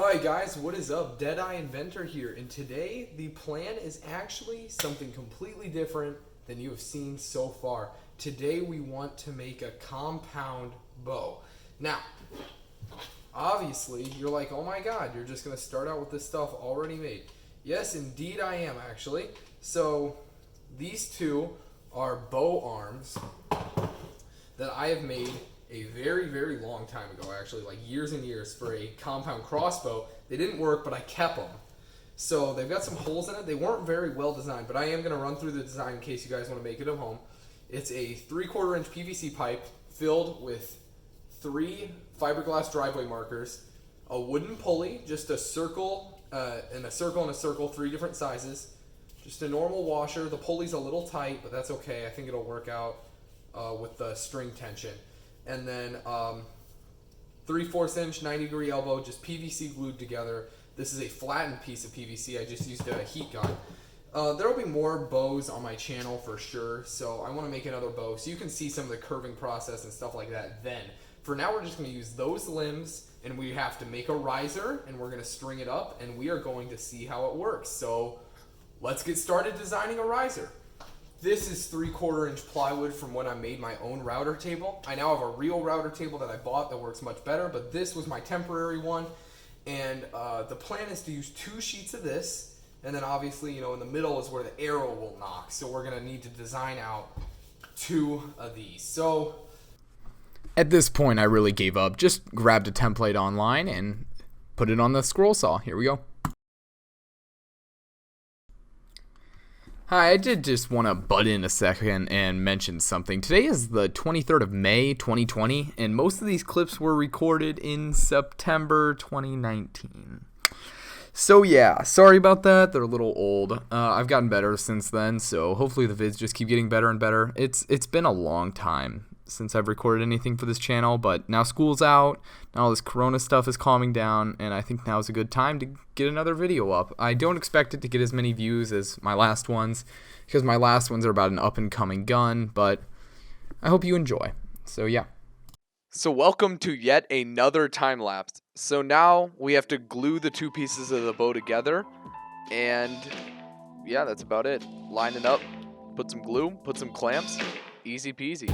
Alright guys, what is up? Deadeyeinventor here, and today the plan is actually something completely different than you have seen so far. Today we want to make a compound bow. Now, obviously you're like, oh my god, you're just going to start out with this stuff already made. Yes, indeed I am actually. So these two are bow arms that I have made a very, very long time ago, actually, like years and years, for a compound crossbow. They didn't work, but I kept them. So they've got some holes in it. They weren't very well designed, but I am going to run through the design in case you guys want to make it at home. It's a 3/4 inch PVC pipe filled with 3 fiberglass driveway markers, a wooden pulley, just a circle, and a circle and a circle, 3 different sizes, just a normal washer. The pulley's a little tight, but that's okay. I think it'll work out with the string tension. And then 3/4 inch 90-degree elbow, just PVC glued together. This is a flattened piece of PVC. I just used a heat gun. There will be more bows on my channel for sure, so I want to make another bow so you can see some of the curving process and stuff like that then. For now, we're just going to use those limbs, and we have to make a riser, and we're going to string it up, and we are going to see how it works. So let's get started designing a riser. This is 3/4 inch plywood from when I made my own router table. I now have a real router table that I bought that works much better, but this was my temporary one. And the plan is to use 2 sheets of this, and then obviously, in the middle is where the arrow will knock. So we're gonna need to design out 2 of these. So at this point, I really gave up. Just grabbed a template online and put it on the scroll saw. Here we go. Hi, I did just want to butt in a second and mention something. Today is the 23rd of May, 2020, and most of these clips were recorded in September 2019. So yeah, sorry about that. They're a little old. I've gotten better since then, so hopefully the vids just keep getting better and better. It's been a long time since I've recorded anything for this channel, but now school's out, now all this corona stuff is calming down, and I think now is a good time to get another video up. I don't expect it to get as many views as my last ones, because my last ones are about an up-and-coming gun, but I hope you enjoy. So yeah. So welcome to yet another time lapse. So now we have to glue the 2 pieces of the bow together, and yeah, that's about it. Line it up, put some glue, put some clamps, easy peasy.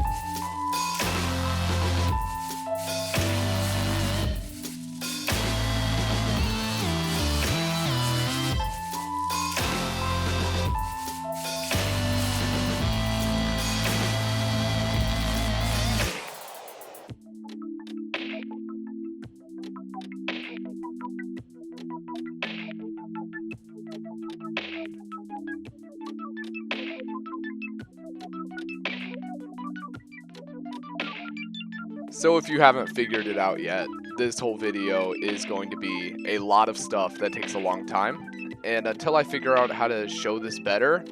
So if you haven't figured it out yet, this whole video is going to be a lot of stuff that takes a long time. And until I figure out how to show this better,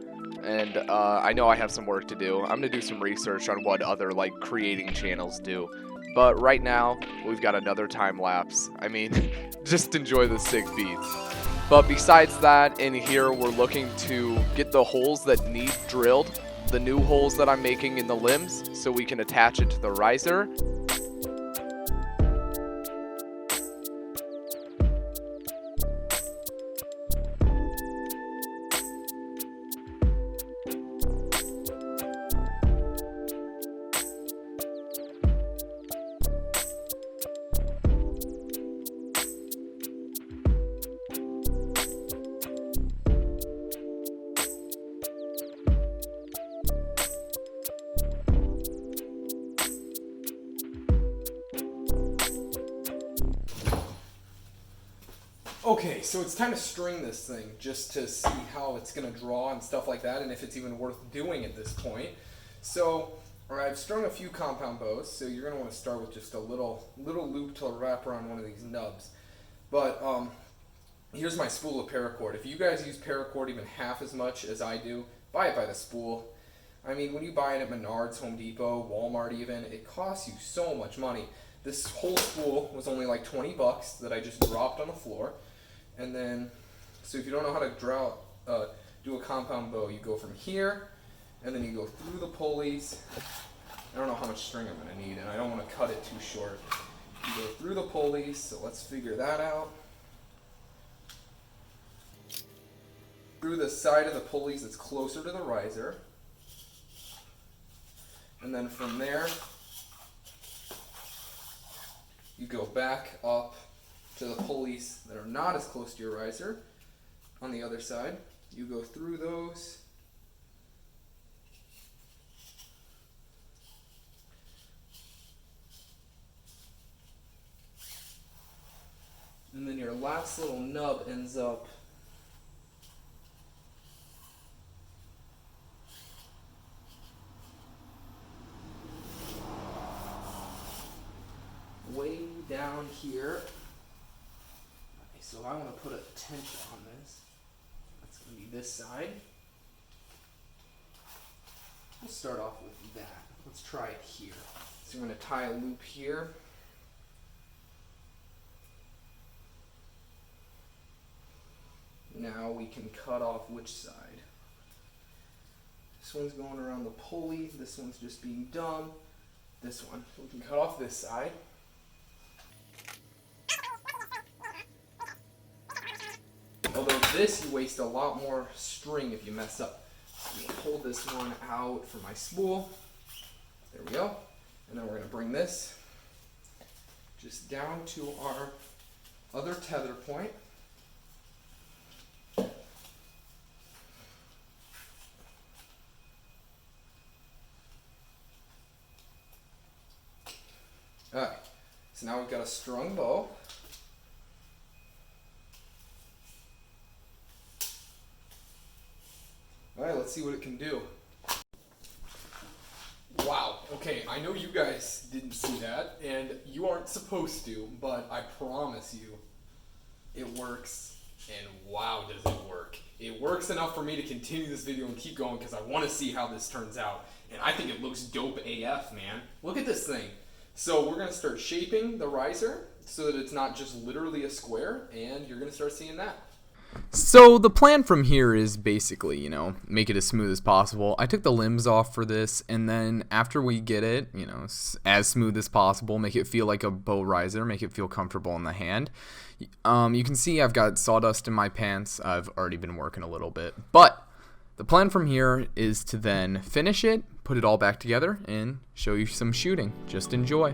and I know I have some work to do, I'm going to do some research on what other creating channels do. But right now, we've got another time lapse. I mean, just enjoy the sick beats. But besides that, in here we're looking to get the holes that need drilled, the new holes that I'm making in the limbs, so we can attach it to the riser. okay, so it's time to string this thing just to see how it's going to draw and stuff like that, and if it's even worth doing at this point. So, alright, I've strung a few compound bows, so you're going to want to start with just a little loop to wrap around one of these nubs. But here's my spool of paracord. If you guys use paracord even half as much as I do, buy it by the spool. I mean, when you buy it at Menards, Home Depot, Walmart even, it costs you so much money. This whole spool was only like 20 bucks that I just dropped on the floor. And then, so if you don't know how to do a compound bow, you go from here, and then you go through the pulleys. I don't know how much string I'm going to need, and I don't want to cut it too short. You go through the pulleys, so let's figure that out. through the side of the pulleys that's closer to the riser. And then from there, you go back up to the pulleys that are not as close to your riser. On the other side, you go through those. And then your last little nub ends up way down here. Okay, so I want to put a tension on this. That's going to be this side. We'll start off with that. Let's try it here. So I'm going to tie a loop here. Now we can cut off which side. This one's going around the pulley. This one's just being dumb. This one. We can cut off this side. Although this, you waste a lot more string if you mess up. I'm going to pull this one out for my spool. There we go. And then we're going to bring this just down to our other tether point. Alright, so now we've got a strung bow. Alright, let's see what it can do. Wow, okay, I know you guys didn't see that, and you aren't supposed to, but I promise you, it works, and wow does it work. It works enough for me to continue this video and keep going because I want to see how this turns out. And I think it looks dope AF, man. Look at this thing. So we're going to start shaping the riser so that it's not just literally a square, and you're going to start seeing that. So the plan from here is basically, make it as smooth as possible. I took the limbs off for this, and then after we get it, as smooth as possible, make it feel like a bow riser, make it feel comfortable in the hand. You can see I've got sawdust in my pants. I've already been working a little bit, but the plan from here is to then finish it, put it all back together, and show you some shooting. Just enjoy.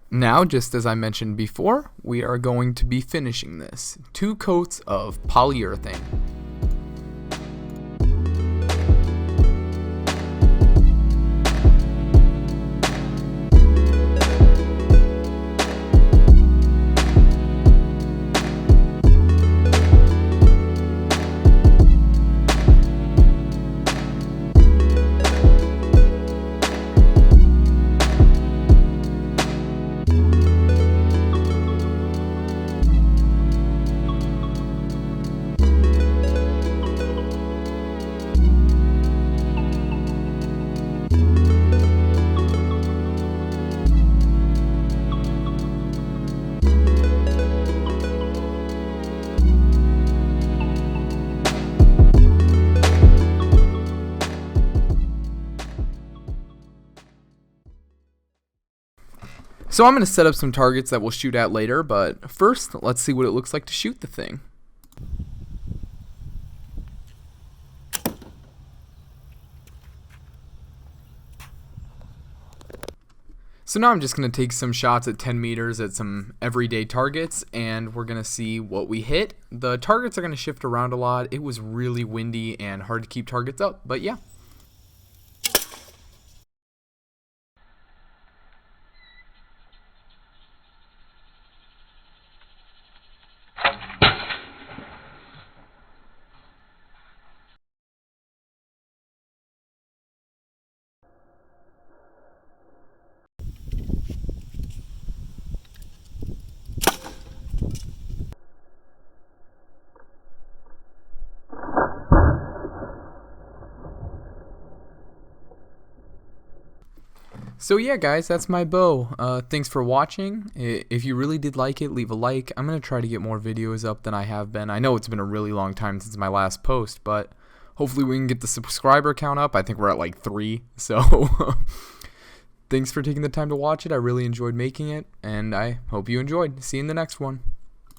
Now, just as I mentioned before, we are going to be finishing this. 2 coats of polyurethane. So I'm going to set up some targets that we'll shoot at later, but first, let's see what it looks like to shoot the thing. So now I'm just going to take some shots at 10 meters at some everyday targets, and we're going to see what we hit. The targets are going to shift around a lot. It was really windy and hard to keep targets up, but yeah. So yeah, guys, that's my bow. Thanks for watching. If you really did like it, leave a like. I'm going to try to get more videos up than I have been. I know it's been a really long time since my last post, but hopefully we can get the subscriber count up. I think we're at like 3, so thanks for taking the time to watch it. I really enjoyed making it, and I hope you enjoyed. See you in the next one.